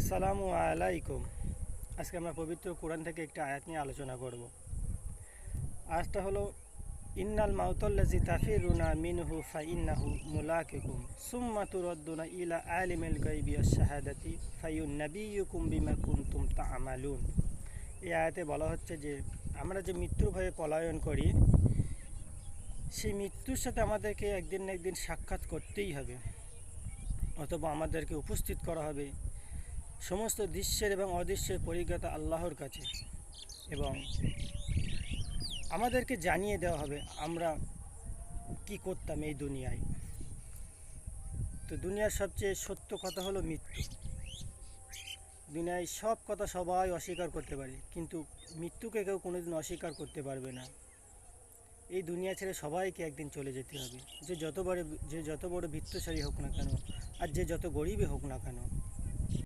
আসসালামু আলাইকুম। আজকে আমরা পবিত্র কোরআন থেকে একটা আয়াত নিয়ে আলোচনা করব। আয়াতটা হলো ইন্নাল মাউতাল্লাযী তাফিরুনা মিনহু ফাইন্নাহু মুলাকিকুম সুম্মা তুরাদ্দুনা ইলা আলিমিল গায়বি ওয়াশ শাহাদাতি ফায়ুনবিয়ুকুম বিমা কুনতুম তা'মালুন। এই আয়াতে বলা হচ্ছে যে আমরা যে মৃত্যুর ভয়ে পলায়ন করি, সেই মৃত্যুর সাথে আমাদেরকে একদিন না একদিন সাক্ষাৎ করতেই হবে, অথবা আমাদেরকে উপস্থিত করা হবে সমস্ত দৃশ্যের এবং অদৃশ্যের পরিজ্ঞাতা আল্লাহর কাছে, এবং আমাদেরকে জানিয়ে দেওয়া হবে আমরা কি করতাম এই দুনিয়ায়। তো দুনিয়ার সবচেয়ে সত্য কথা হলো মৃত্যু। দুনিয়ায় সব কথা সবাই অস্বীকার করতে পারে, কিন্তু মৃত্যুকে কেউ কোনোদিন অস্বীকার করতে পারবে না। এই দুনিয়া ছেড়ে সবাইকে একদিন চলে যেতে হবে, যে যত বড় বিত্তশালী হোক না কেন, আর যে যত গরিবই হোক না কেন।